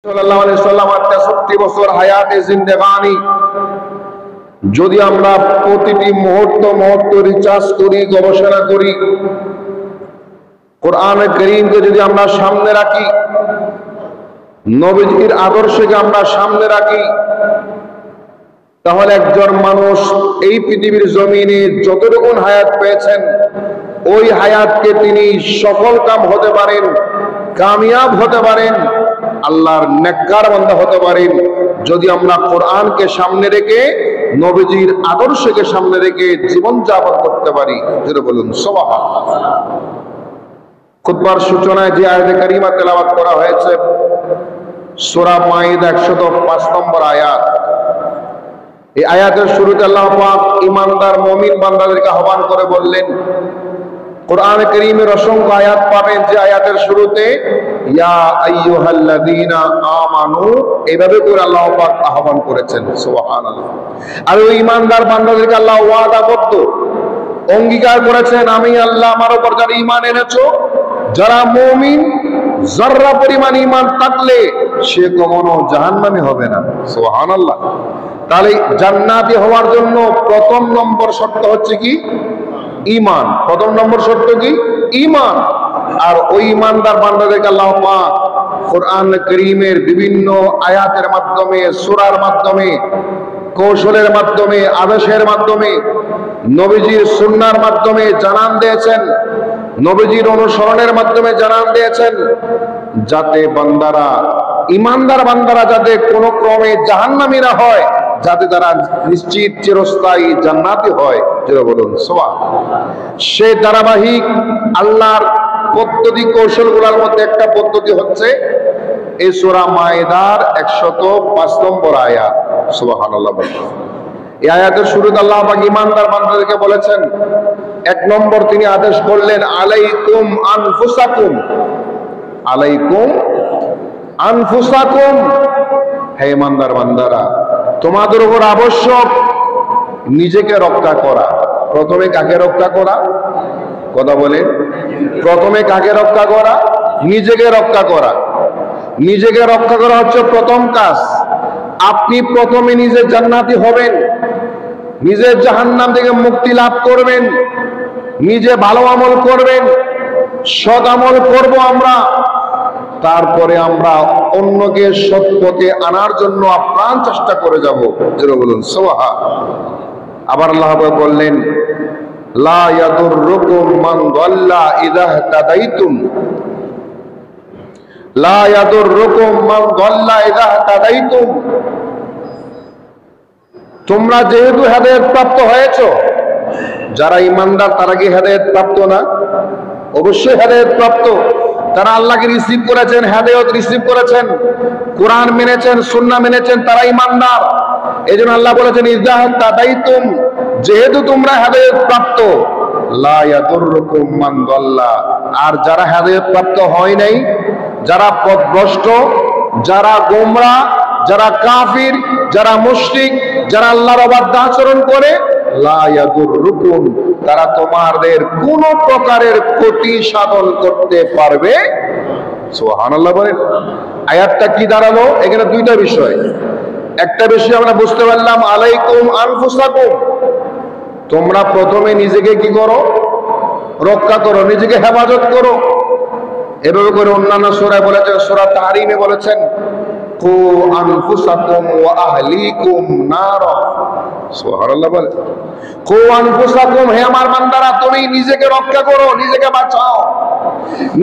সাল্লাল্লাহু আলাইহি সাল্লামের 63 বছর হায়াতে জিন্দেগানি যদি আমরা প্রতিটি মুহূর্ত রিচার্জ করি, গবেষণা করি, কোরআনে কারীমকে যদি আমরা সামনে রাখি, নবীজির আদর্শকে আমরা সামনে রাখি, তাহলে একজন মানুষ এই পৃথিবীর জমিনে যতটুকু হায়াত পেয়েছেন ওই হায়াতকে তিনি সফল কাম হতে পারেন, কামিয়াব হতে পারেন, আল্লাহর নেককার বান্দা হতে পারেন যদি আমরা কোরআনকে সামনে রেখে নবীজির আদর্শকে সামনে রেখে জীবন যাপন করতে পারি। যেটা বলুন সুবহানাল্লাহ। খুতবার সূচনায় যে আয়াতে কারিমা তেলাওয়াত করা হয়েছে সূরা মাইদা 105 নম্বর আয়াত, এই আয়াতের শুরুতে আল্লাহ পাক ঈমানদার মুমিন বান্দাদেরকে আহ্বান করে বললেন, কোরআনে কারীমের অসংখ্য আয়াত পাবেন যে আয়াতের শুরুতে ইয়া আইয়ুহাল্লাযীনা আমানু এভাবে করে আল্লাহ পাক আহ্বান করেছেন। সুবহানাল্লাহ। আর ওই ঈমানদার বান্দাদেরকে আল্লাহ ওয়াদাবদ্ধ অঙ্গীকার করেছেন, আমি আল্লাহ আমার উপর যারা ঈমান এনেছো, যারা মুমিন, যারা পরিমাণ ঈমান থাকলে সে কখনো জাহান্নামী হবে না। সুবহানাল্লাহ। তাহলে জান্নাতি হওয়ার জন্য প্রথম নম্বর শর্ত হচ্ছে কি? ঈমান। প্রথম নম্বর শর্ত কি? ঈমান। আর ওই ঈমানদার বান্দাদেরকে আল্লাহ পাক কোরআন কারীমের বিভিন্ন আয়াতের মাধ্যমে, সূরার মাধ্যমে, কৌশলের মাধ্যমে, আদেশের মাধ্যমে, নবীজির সুন্নাহর মাধ্যমে জানান দিয়েছেন, নবীজির অনুসরণের মাধ্যমে জানান দিয়েছেন, যাতে বান্দারা, ঈমানদার বান্দারা যাতে কোনো ক্রমে জাহান্নামী না হয়, যাতে তারা নিশ্চিত চিরস্থায়ী জান্নাতি হয়। যেটা বলুন সুবহানাল্লাহ। সেই ধারাবাহিক আল্লাহর পদ্ধতি কৌশলগুলোর মধ্যে একটা পদ্ধতি হচ্ছে এই সূরা মাইদার 105 নম্বর আয়াত। সুবহানাল্লাহ। এই আয়াতের শুরুতে আল্লাহ পাক ঈমানদার বান্দাদেরকে বলেছেন, এক নম্বর তিনি আদেশ করলেন, আলাইকুম আনফুসাকুম, আলাইকুম আনফুসাকুম, হে ঈমানদার বান্দারা তোমাদের উপর আবশ্যক নিজেকে রক্ষা করা। প্রথমে কাকে রক্ষা করা? কথা বলেন, প্রথমে কাকে রক্ষা করা? নিজেকে রক্ষা করা। নিজেকে রক্ষা করা হচ্ছে প্রথম কাজ। আপনি প্রথমে নিজে জান্নাতি হবেন, নিজের জাহান্নাম থেকে মুক্তি লাভ করবেন, নিজে ভালো আমল করবেন, সৎ আমল করব আমরা, তারপরে আমরা অন্যকে সৎ পথে আনার জন্য আপ্রাণ চেষ্টা করে যাব। যেটা বলুন সুবহানাল্লাহ। আবার আল্লাহ বললেন, লা ইয়াদুররুকুম মান দাল্লা ইযা ইহতাদাইতুম, লা ইয়াদুররুকুম মান দাল্লা ইযা ইহতাদাইতুম, তোমরা যেহেতু হেদায়েত প্রাপ্ত হয়েছো, যারা ঈমানদার তারা কি হেদায়েত প্রাপ্ত না? অবশ্যই হেদায়েত প্রাপ্ত। তারা আল্লাহকে রিসিভ করেছেন, হেদায়েত রিসিভ করেছেন, কোরআন মেনেছেন, সুন্নাহ মেনেছেন, তারা ঈমানদার। এজন্য আল্লাহ বলেছেন, ইযা ইহতাদাইতুম, যেহেতু তোমরা হেদায়েত প্রাপ্ত, লা ইয়াদুররুকুম মান দাল্লা, আর যারা হেদায়েত প্রাপ্ত হয় নাই, যারা পথভ্রষ্ট, যারা গোমরা, যারা কাফির, যারা মুশরিক, যারা আল্লাহর অবাধ্য আচরণ করে, লা ইয়াদুররুকুম, তারা তোমাদের কোন প্রকারের ক্ষতি সাধন করতে পারবে। সুবহানাল্লাহ বলেন। আয়াতটা কি দাঁড়ালো? এখানে দুইটা বিষয়। একটা বিষয় আমরা বুঝতে পারলাম, আলাইকুম আনফুসাকুম, তোমরা প্রথমে নিজেকে কি করো? রক্ষা করো, নিজেকে হেফাজত করো। এভাবে করে অন্যান্য সূরায় বলেছেন, সূরা তাহরিমে বলেছেন, কু আনফুসাকুম ওয়া আহলিকুম নার। সুবহানাল্লাহ বলে, কু আনফুসাকুম, হে আমার বান্দারা তুমি নিজেকে রক্ষা করো, নিজেকে বাঁচাও।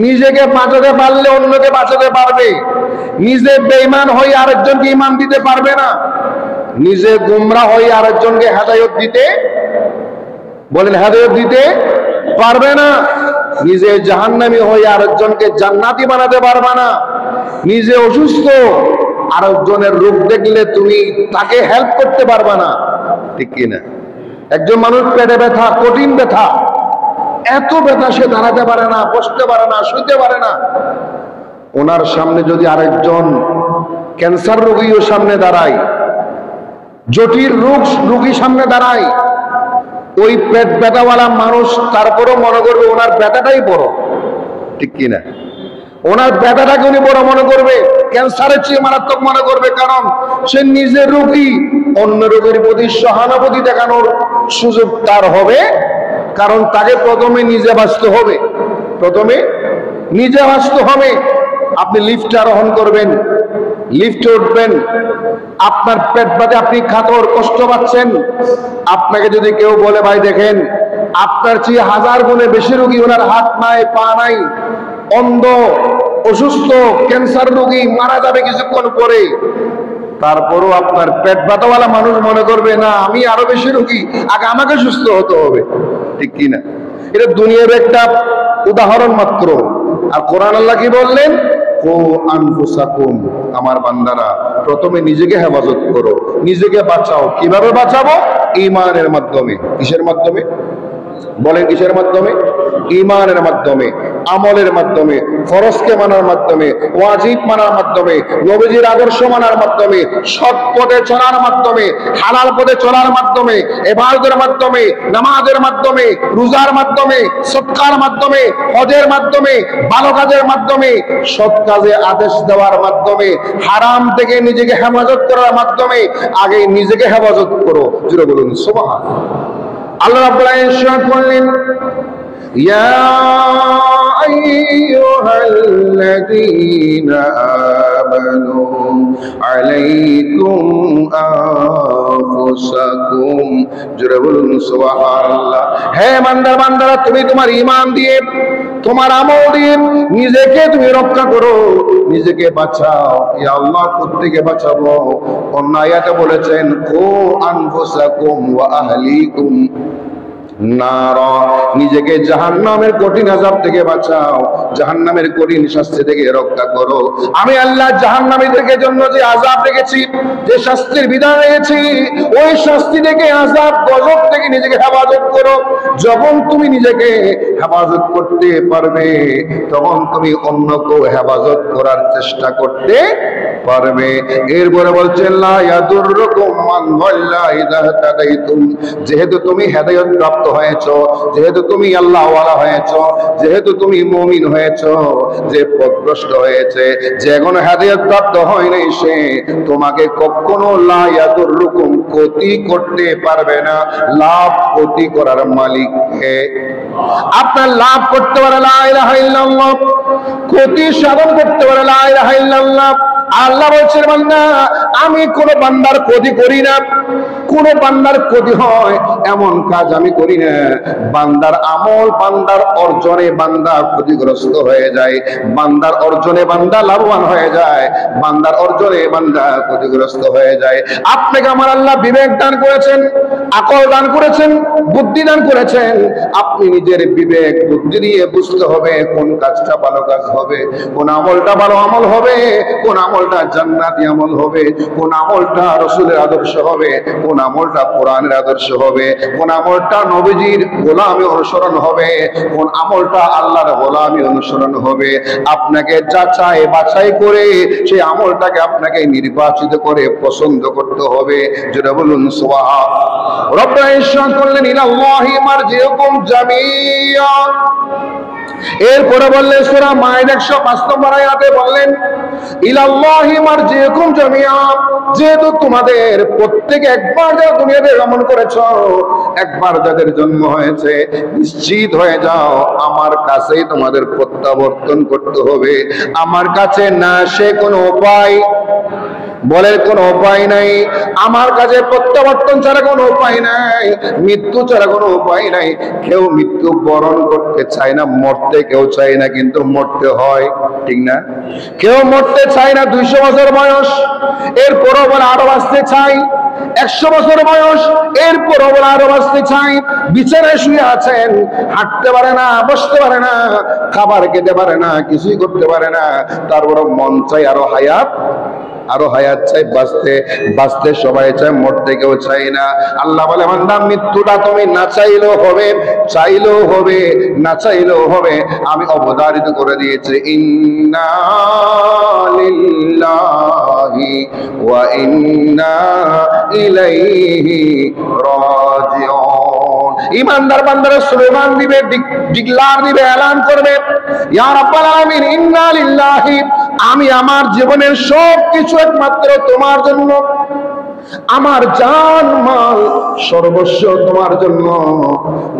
নিজেকে বাঁচাতে পারলে অন্যকে বাঁচাতে পারবে। নিজে বেঈমান হয়ে আরেকজনকে ঈমান দিতে পারবে না, নিজে গোমরাহ হয়ে আরেকজনকে হেদায়েত দিতে, বলেন হেদায়েত দিতে পারবে না। নিজে জাহান্নামী হয়ে আরেকজনকে জান্নাতি বানাতে পারবে না। নিজে অসুস্থ, আরেকজনের রোগ দেখলে তুমি তাকে হেল্প করতে পারবে না, ঠিক কিনা? একজন মানুষ পেটে ব্যথা, কঠিন ব্যথা, এত ব্যথা সে দাঁড়াতে পারে না, বসতে পারে না, শুতে পারে না। ওনার সামনে যদি আরেকজন ক্যান্সার রোগীও সামনে দাঁড়ায়, জটিল রোগী সামনে দাঁড়ায়, ওই পেট ব্যথাওয়ালা মানুষ তারপরেও মনে করবে ওনার ব্যথাটাই বড়, ঠিক কিনা? ওনার ব্যথাটাকে উনি বড় মনে করবে। ক্যান্সারের চেয়ে মারাত্মক মনে করবে, কারণ সে নিজের রোগী, অন্য রোগীর প্রতি সহানুভূতি দেখানোর সুযোগ তার হবে, কারণ তাকে প্রথমে নিজে বাঁচতে হবে, প্রথমে নিজে বাঁচতে হবে। আপনি লিফটে আরোহণ করবেন, লিফটে উঠবেন, আপনার পেট বাদে আপনি কাতর কষ্ট পাচ্ছেন, আপনাকে যদি কেউ বলে ভাই দেখেন আপনার চেয়ে 1000 গুণে বেশি রোগী, ওনার হাত নাই পা নাই, অন্ধ, অসুস্থ, ক্যান্সার রোগী, মারা যাবে কিছুক্ষণ পরে, তারপরও আপনার পেট ব্যথাওয়ালা মানুষ মনে করবে না আমি আরো বেশি রোগী, আগে আমাকে সুস্থ হতে হবে, ঠিক কিনা? এটা দুনিয়ার একটা উদাহরণ মাত্র। আর কোরআন আল্লাহ কি বললেন? ও আনফুসাকুম, আমার বান্দারা প্রথমে নিজেকে হেফাজত করো, নিজেকে বাঁচাও। কিভাবে বাঁচাবো? ঈমানের মাধ্যমে। কিসের মাধ্যমে বলেন? কিসের মাধ্যমে? ঈমানের মাধ্যমে, আমলের মাধ্যমে, ফরজকে মানার মাধ্যমে, ওয়াজিব মানার মাধ্যমে, নবীজির আদর্শ মানার মাধ্যমে, সৎ পথে চলার মাধ্যমে, হালাল পথে চলার মাধ্যমে, ইবাদতের মাধ্যমে, নামাজের মাধ্যমে, রোজার মাধ্যমে, সদকার মাধ্যমে, হজের মাধ্যমে, ভালো কাজের মাধ্যমে, সৎ কাজে আদেশ দেওয়ার মাধ্যমে, হারাম থেকে নিজেকে হেফাজত করার মাধ্যমে আগে নিজেকে হেফাজত করো। জোরে বলুন সুবহানাল্লাহ। আল্লাহ রাব্বুল আলামিন ইরশাদ করলেন, ইয়া আইয়ুহাল্লাযীনা আমানু আলাইকুম আনফুসাকুম। জোরে বলুন সুবহানাল্লাহ। হে বান্দারা, বান্দারা, তুমি তোমার ঈমান দিয়ে, তোমার আমল দিয়ে নিজেকে তুমি রক্ষা করো, নিজেকে বাঁচাও। ইয়া আল্লাহ, কোত্থেকে বাঁচাবো? অন্য আয়াতে বলেছেন কু আনফুসাকুম ওয়া আহলিকুম নারা, নিজেকে জাহান্নামের কঠিন আযাব থেকে বাঁচাও, জাহান্নামের কঠিন শাস্তি থেকে রক্ষা করো। আমি আল্লাহ জাহান্নামীদের জন্য যে আযাব রেখেছি, যে শাস্তির বিধান রেখেছি, ওই শাস্তি থেকে, আযাব গজব থেকে নিজেকে হেফাজত করো। যখন তুমি নিজেকে হেফাজত করতে পারবে, তখন তুমি অন্যকেও হেফাজত করার চেষ্টা করতে পারবে। এরপরে বলছেন লা ইয়াদুররুকুম মান দাল্লা ইযা তাদাইতুম, যেহেতু তুমি হেদায়েত প্রাপ্ত হয়েছো, যেহেতু তুমি আল্লাহ ওয়ালা হয়েছো, যেহেতু তুমি মুমিন হয়েছো, যে পথভ্রষ্ট হয়েছে, যে এখনো হেদায়েত প্রাপ্ত হয় নাই, সে তোমাকে কখনো লা ইয়াদুররুকুম ক্ষতি করতে পারবে না। লাভ ক্ষতি করার মালিক কে? আপনার লাভ করতে পারে লা ইলাহা ইল্লাল্লাহ, ক্ষতি সাধন করতে পারে লা ইলাহা ইল্লাল্লাহ। আল্লাহ বলছেন, বান্দা আমি কোন বান্দার ক্ষতি করি না, কোন বান্দার ক্ষতি হয় এমন কাজ আমি করি না। বান্দার আমল, বান্দার অর্জনে বান্দা ক্ষতিগ্রস্ত হয়ে যায়, বান্দার অর্জনে বান্দা লাভবান হয়ে যায়, বান্দার অর্জনে বান্দা ক্ষতিগ্রস্ত হয়ে যায়। আপনাকে আমার আল্লাহ বিবেক দান করেছেন, আকল দান করেছেন, বুদ্ধি দান করেছেন। আপনি নিজের বিবেক বুদ্ধি দিয়ে বুঝতে হবে কোন কাজটা ভালো কাজ হবে, কোন আমলটা ভালো আমল হবে, কোন আমলটা জান্নাতি আমল হবে, কোন আমলটা রাসূলের আদর্শ হবে, কোন আমলটা কোরআনের আদর্শ হবে, কোন আমলটা নবীজির গোলামি অনুসরণ হবে, কোন আমলটা আল্লাহর গোলামি অনুসরণ হবে। আপনাকে যাচাই বাছাই করে সেই আমলটাকে আপনাকে নির্বাচিত করে পছন্দ করতে হবে। যেটা বলুন সুবহানাল্লাহ। রব্বুল ইরশাদ করলেন ইলাল্লাহি মারজিউকুম জামিয়া। এরপরে বললেন সূরা মায়েদা 105 নম্বর আয়াতে বললেন ইলাল্লাহি মারজিউকুম জামিয়া, যেহেতু তোমাদের প্রত্যেকে একবার যারা দুনিয়াতে গমন করেছো, একবার যাদের জন্ম হয়েছে, নিশ্চিত হয়ে যাও আমার কাছেই তোমাদের প্রত্যাবর্তন করতে হবে। আমার কাছে না সে কোনো উপায়, বলের কোনো উপায় নাই, আমার কাছে প্রত্যাবর্তন ছাড়া কোনো উপায় নাই, মৃত্যু ছাড়া কোনো উপায় নাই। কেউ মৃত্যু বরণ করতে চায় না, মরতে কেউ চায় না, কিন্তু মরতে হয়, ঠিক না? কেউ মরতে চায় না 200 বছর বয়স, এরপরও বলে আরো বাঁচতে চাই। 100 বছর বয়স, এরপরও বলে আরো বাঁচতে চাই। বিছানায় শুয়ে আছেন, হাঁটতে পারে না, বসতে পারে না, খাবার খেতে পারে না, কিছুই করতে পারে না, তারপরও মন চাই আরো হায়াত, আরো হায়াত চাই, বাঁচতে বাঁচতে সবাই চায়, মরতে কেউ চাই না। আল্লাহ বলে বান্দা মৃত্যুটা তুমি না চাইলেও হবে, চাইলেও হবে, না চাইলেও হবে, আমি অবধারিত করে দিয়েছি। ইন্না লিল্লাহি ওয়া ইন্না ইলাইহি রাজিউন। ঈমানদার বান্দারা স্লোগান দিবে, ডিক্লার দিবে, এলান করবে, ইয়া রাব্বাল আলামিন ইন্না লিল্লাহি, আমি আমার জীবনের সব কিছু একমাত্র তোমার জন্য, আমার জান মাল সর্বস্ব তোমার জন্য।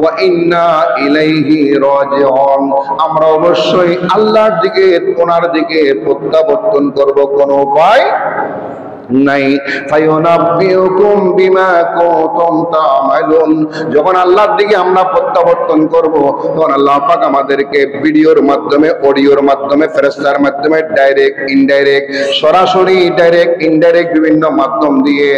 ওয়া ইন্না ইলাইহি রাজিউন, আমরা অবশ্যই আল্লাহর দিকে, ওনার দিকে প্রত্যাবর্তন করব, কোনো উপায় নাই। ফায়ুনাব্বিউকুম বিমা কুনতুম তা'মালুন, যখন আল্লাহর দিকে আমরা প্রত্যাবর্তন করব, তখন আল্লাহ পাক আমাদেরকে ভিডিওর মাধ্যমে, অডিওর মাধ্যমে, ফেরেশতার মাধ্যমে, ডাইরেক্ট ইনডাইরেক্ট, সরাসরি ডাইরেক্ট ইনডাইরেক্ট বিভিন্ন মাধ্যম দিয়ে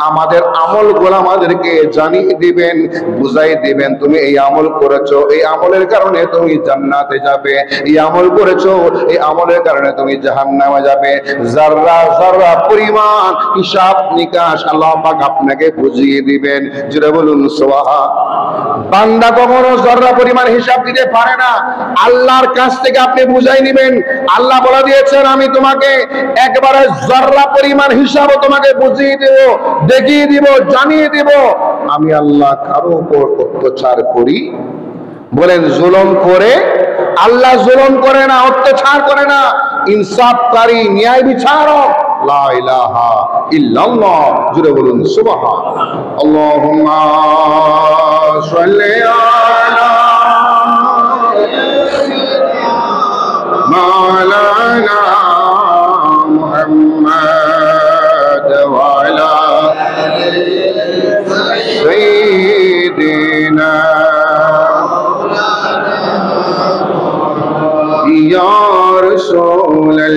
আমাদের আমলগুলো আমাদেরকে জানিয়ে দিবেন, বুঝাই দিবেন। তুমি এই আমল করেছো, এই আমলের কারণে তুমি জান্নাতে যাবে, এই আমল করেছো, এই আমলের কারণে তুমি জাহান্নামে যাবে। যাররা যাররা পরিমাণ হিসাব নিকাশ আল্লাহ পাক আপনাকে বুঝিয়ে দিবেন। জোরে বলুন সুবহান। বান্দা কখনো যাররা পরিমাণ হিসাব দিতে পারে না, আল্লাহর কাছ থেকে আপনি বুঝাই নেবেন। আল্লাহ বলে দিয়েছেন, আমি তোমাকে একবারে যাররা পরিমাণ হিসাবও তোমাকে বুঝিয়ে দেব, দেখিয়ে দিব, জানিয়ে দিব। আমি আল্লাহ কারো উপর অত্যাচার করি, বলেন জুলুম করে? আল্লাহ জুলুম করে না, অত্যাচার করে না, ইনসাফকারী, ন্যায় বিচারক। লা ইলাহা ইল্লাল্লাহ, জুড়ে বলুন সুবহান। আল্লাহুম্মা সাল্লি আলা মাওলানা মুহাম্মাদ ওয়া আলা সাইয়্যিদিনা ইয়া রাসূলুল্লাহ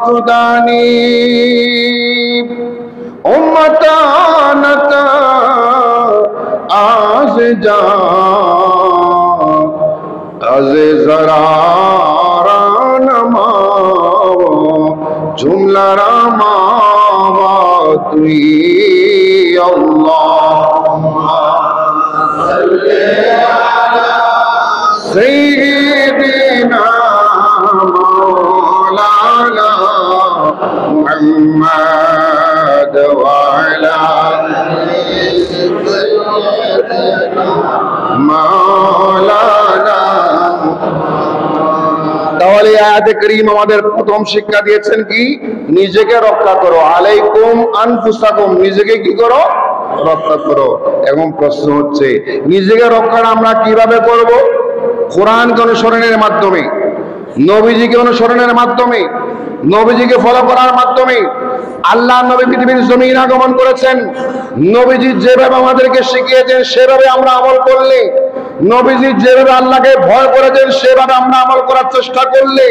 খুদানি উম্মতানাতা আজ যা আজ জরা নামাও জুমলা রামাওয়া তুই আল্লাহুম্মা সাল্লি আলা সাইয়্যিদিনা মাওলানা মুহাম্মাদ ওয়া আলা মাওলানা। তাহলে আয়াতে কারীম আমাদের প্রথম শিক্ষা দিয়েছেন কি? নিজেকে রক্ষা করো। আলাইকুম আনফুসাকুম, নিজেকে কি করো? রক্ষা করো। এখন প্রশ্ন হচ্ছে, নিজেকে রক্ষা আমরা কিভাবে করব? কোরআনকে অনুসরণের মাধ্যমে, নবীজিকে অনুসরণের মাধ্যমে, নবীজিকে ফলো করার মাধ্যমে। আল্লাহ নবী পৃথিবীর জমিন আগমন করেছেন, নবীজি যেভাবে আমাদেরকে শিখিয়েছেন সেভাবে আমরা আমল করলে, নবীজি যেভাবে আল্লাহকে ভয় করেছেন সেভাবে আমরা আমল করার চেষ্টা করলে,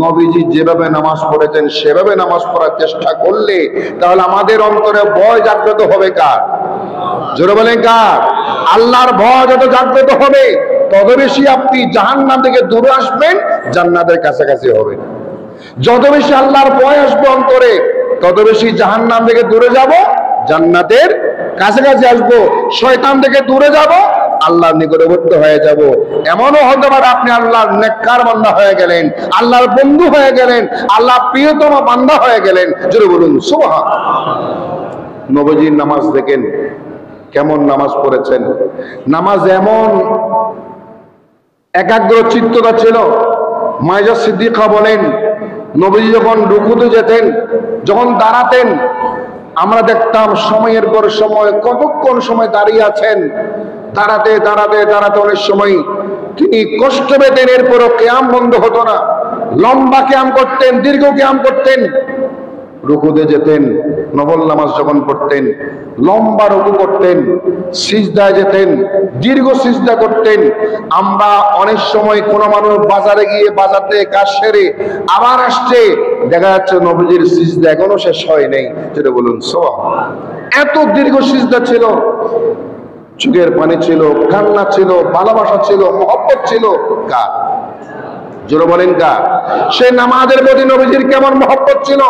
নবীজি যেভাবে নামাজ পড়েছেন সেভাবে নামাজ পড়ার চেষ্টা করলে, তাহলে আমাদের অন্তরে ভয় জাগ্রত হবে কার? জোরে বলেন কার? আল্লাহর ভয় যত জাগ্রত হবে, তত বেশি আপনি জাহান্নাম থেকে দূরে আসবেন, জান্নাতের কাছাকাছি হবে। যত বেশি আল্লাহর ভয় আসবে অন্তরে, তত বেশি জাহান্নাম থেকে দূরে যাব, জান্নাতের কাছাকাছি আসবো। শয়তান থেকে দূরে যাব, আল্লাহর নিকটবর্তী হয়ে যাব। এমনও হতে পারে আপনি আল্লাহর নেককার বান্দা হয়ে গেলেন, আল্লাহর বন্ধু হয়ে গেলেন, আল্লাহর প্রিয়তম বান্দা হয়ে গেলেন। জোরে বলুন সুবহান। নবীজির নামাজ দেখেন, কেমন নামাজ পড়েছেন। নামাজ এমন একাগ্র চিত্ততা ছিল। মাইজা সিদ্দিকা বলেন, নবীজি যখন রুকুতে যেতেন, যখন দাঁড়াতেন, আমরা দেখতাম সময়ের পর সময় কতক্ষণ সময় দাঁড়িয়ে আছেন। দাঁড়াতে দাঁড়াতে দাঁড়াতে অনেক সময় তিনি কষ্ট পেতেন, এরপরও কিয়াম বন্ধ হতো না। লম্বা কিয়াম করতেন, দীর্ঘ কিয়াম করতেন। রুকুতে যেতেন, নফল নামাজ যখন পড়তেন, লম্বা রুকু করতেন, সিজদায় যেতেন, দীর্ঘ সিজদা করতেন। আমরা অনেক সময় কোনো মানুষ বাজারে গিয়ে বাজার থেকে কাজ সেরে আবার আসছে, দেখা যাচ্ছে নবীজির সিজদা এখনো শেষ হয় নাই। যেটা বলুন সুবহান। এত দীর্ঘ সিজদা ছিল, চোখের পানি ছিল, কান্না ছিল, ভালোবাসা ছিল, মহব্বত ছিল। কার? জোরে বলেন কার? সে নামাজের প্রতি নবীজির কেমন মহব্বত ছিল।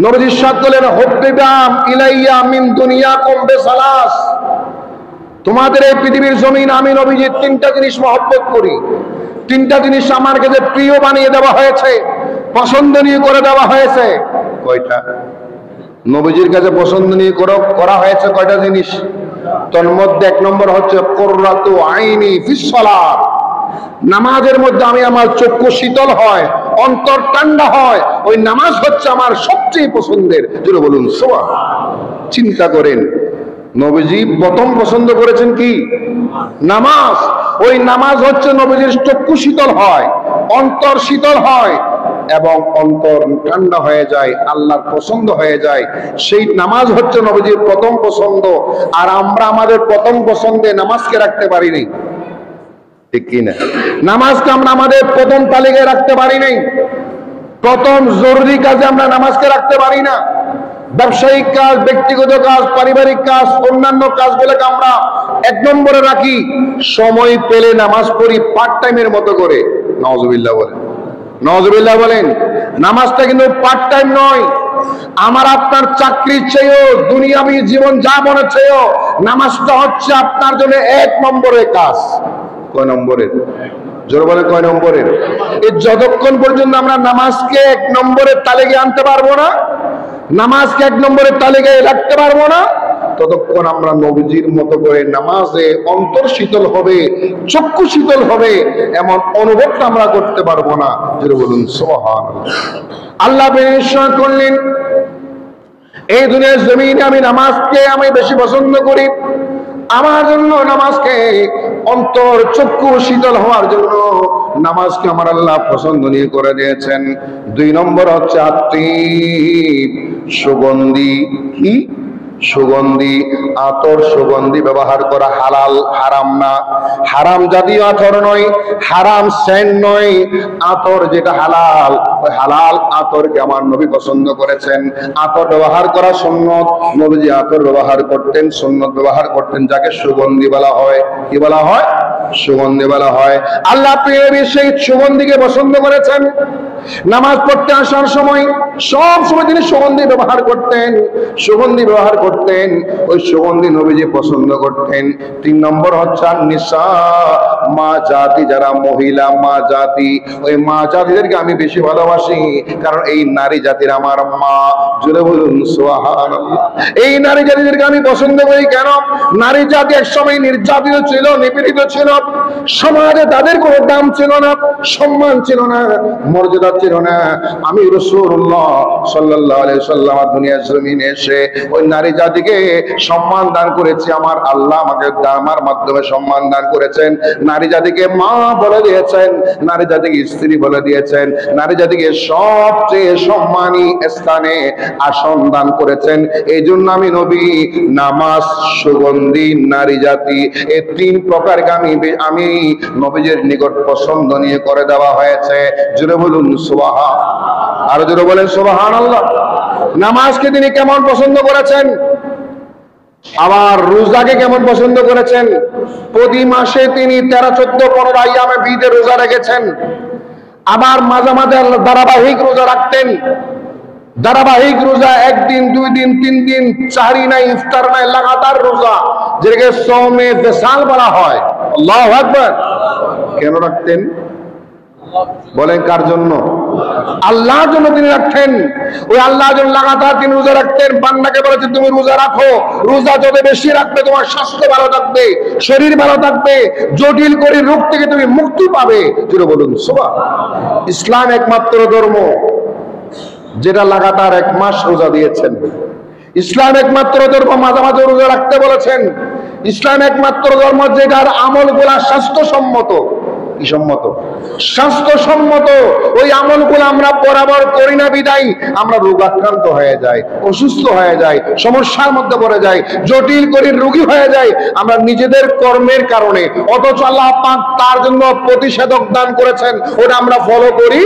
নবীজি সাদ বলেন, হুব্বিবাম ইলাইয়া মিন দুনিয়াকুম বিসালাস, তোমাদের এই পৃথিবীর জমিন আমি নবীজি তিনটা জিনিস মহব্বত করি। তিনটা জিনিস আমার কাছে প্রিয় বানিয়ে দেওয়া হয়েছে, পছন্দনীয় করে দেওয়া হয়েছে। কয়টা? নবীজির কাছে পছন্দনীয় করা হয়েছে কয়টা জিনিস? তোর মধ্যে এক নম্বর হচ্ছে কুররাতু আইনি ফিস সালাত, নামাজের মধ্যে আমি আমার চক্ষু শীতল হয়, অন্তর ঠান্ডা হয়, ওই নামাজ হচ্ছে আমার সবচেয়ে পছন্দের। যেটা বলুন সুবহানাল্লাহ। চিন্তা করেন, নবীজি প্রথম পছন্দ করেছেন কি? নামাজ। ওই নামাজ হচ্ছে নবীজির চক্ষু শীতল হয়, অন্তর শীতল হয় এবং অন্তর ঠান্ডা হয়ে যায়, আল্লাহর পছন্দ হয়ে যায়। সেই নামাজ হচ্ছে নবীজির প্রথম পছন্দ। আর আমরা আমাদের প্রথম পছন্দে নামাজকে রাখতে পারিনি, ঠিক কি না? নামাজকে আমরা আমাদের প্রথম তালিকায় রাখতে পারি নাই। প্রথম জরুরি কাজে আমরা নামাজকে রাখতে পারি না। ব্যবসায়িক কাজ, ব্যক্তিগত কাজ, পারিবারিক কাজ, অন্যান্য কাজগুলোকে আমরা 1 নম্বরে রাখি। সময় পেলে নামাজ পড়ি পার্ট টাইমের মতো করে। নাউজুবিল্লাহ বলেন, নাউজুবিল্লাহ বলেন। নামাজটা কিন্তু পার্ট টাইম নয়। আমার আপনার চাকরির চেয়েও, দুনিয়াবি জীবন যাপনের চেয়েও নামাজটা হচ্ছে আপনার জন্য 1 নম্বরের কাজ। কয় নম্বরের? জোরে বলে কয় নম্বরের? এই যতক্ষণ পর্যন্ত আমরা নামাজকে 1 নম্বরের তালিকায় আনতে পারবো না, নামাজকে 1 নম্বরের তালিকায় রাখতে পারবো না, ততক্ষণ আমরা নবীজির মতো করে নামাজে অন্তর শীতল হবে, চক্ষু শীতল হবে এমন অনুভবটা আমরা করতে পারবো না। যেটা বলুন সুবহানাল্লাহ। আল্লাহ নিশ্চয় করলেন, এই দুনিয়ার জমিনে আমি নামাজকে আমি বেশি পছন্দ করি। আমার জন্য নামাজকে অন্তর চক্ষু শীতল হওয়ার জন্য নামাজকে আমার আল্লাহ পছন্দনীয় করে দিয়েছেন। 2 নম্বর হচ্ছে আত্মীপ, সুগন্ধি। কি? সুগন্ধি, আতর, সুগন্ধি ব্যবহার করা হালাল, হারাম না। হারাম জাতীয় আতর নয়, হারাম সেন্ট নয়। আতর যেটা হালাল, ওই হালাল আতরকে আমার নবী পছন্দ করেছেন। আতর ব্যবহার করা সুন্নত, নবীজি আতর ব্যবহার করতেন, সুন্নত ব্যবহার করতেন, যাকে সুগন্ধি বলা হয়। কি বলা হয়? সুগন্ধি বলা হয়। আল্লাহ সেই সুগন্ধিকে পছন্দ করেছেন। নামাজ পড়তে আসার সময় সব সময় তিনি সুগন্ধি ব্যবহার করতেন, সুগন্ধি ব্যবহার করতেন। ওই সুগন্ধি নবীজি পছন্দ করতেন। 3 নম্বর হচ্ছে নিসা, মা জাতি, যারা মহিলা মা জাতি, ওই মা জাতিদেরকে আমি বেশি ভালোবাসি, কারণ এই নারী জাতির আমার মা। জোরে বলুন সুবহানাল্লাহ। এই নারী জাতিদেরকে আমি পছন্দ করি কেন? নারী জাতি একসময় নির্যাতিত ছিল, নিপীড়িত ছিল, সমাজে তাদের কোনো দাম ছিল না, সম্মান ছিল না, মর্যাদা ছিল না। আমি রাসূলুল্লাহ সাল্লাল্লাহু আলাইহি ওয়াসাল্লাম দুনিয়ার জমিনে এসে ওই নারী জাতিকে সম্মান দান করেছি। আমার আল্লাহ আমাকে আমার মাধ্যমে সম্মান দান করেছেন। নারী জাতিকে মা বলে দিয়েছেন, নারী জাতিকে স্ত্রী বলে দিয়েছেন, নারী জাতিকে সবচেয়ে সম্মানী স্থানে আসন দান করেছেন। এই জন্য আমি নবী নামাজ, সুগন্ধি, নারী জাতি, এই 3 প্রকারকে আমি নবীজির নিকট পছন্দনীয় করে দেওয়া হয়েছে। জোরে বলুন সুবহানাল্লাহ। আরো জোরে বলেন সুবহানাল্লাহ। নামাজকে তিনি কেমন পছন্দ করেছেন, আবার রোজাকে কেমন পছন্দ করেছেন। প্রতি মাসে তিনি 13, 14, 15 আইয়ামে বিদে রোজা রেখেছেন। আবার মাঝে মাঝে ধারাবাহিক রোজা রাখতেন। ধারাবাহিক রোজা, 1 দিন, 2 দিন, 3 দিন, সাহরি নাই, ইফতার নাই, লাগাতার রোজা, যেটাকে সওমে বেসাল বলা হয়। আল্লাহু আকবার। কেন রাখতেন? বলেন কার জন্য? আল্লাহর জন্য তিনি রাখতেন। ওই আল্লাহর জন্য লাগাতার তিনি রোজা রাখতেন। বান্দাকে বলেছেন তুমি রোজা রাখো, রোজা যত বেশি রাখবে তোমার স্বাস্থ্য ভালো থাকবে, শরীর ভালো থাকবে, জটিল করে রোগ থেকে তুমি মুক্তি পাবে। যেটা বলুন সুবহানাল্লাহ। ইসলাম একমাত্র ধর্ম যেটা লাগাতার 1 মাস রোজা দিয়েছেন। ইসলাম একমাত্র ধর্ম মাঝে মাঝে রোজা রাখতে বলেছেন। ইসলাম একমাত্র ধর্ম যেটার আমলগুলা স্বাস্থ্যসম্মত। কি সম্মত? স্বাস্থ্যসম্মত। ওই আমলগুলো আমরা বরাবর করি না বিদায় আমরা রোগাক্রান্ত হয়ে যাই, অসুস্থ হয়ে যাই, সমস্যার মধ্যে পড়ে যাই, জটিল করে রোগী হয়ে যাই আমরা নিজেদের কর্মের কারণে। অথচ আল্লাহ পাক তার জন্য প্রতিষেধক দান করেছেন, ওটা আমরা ফলো করি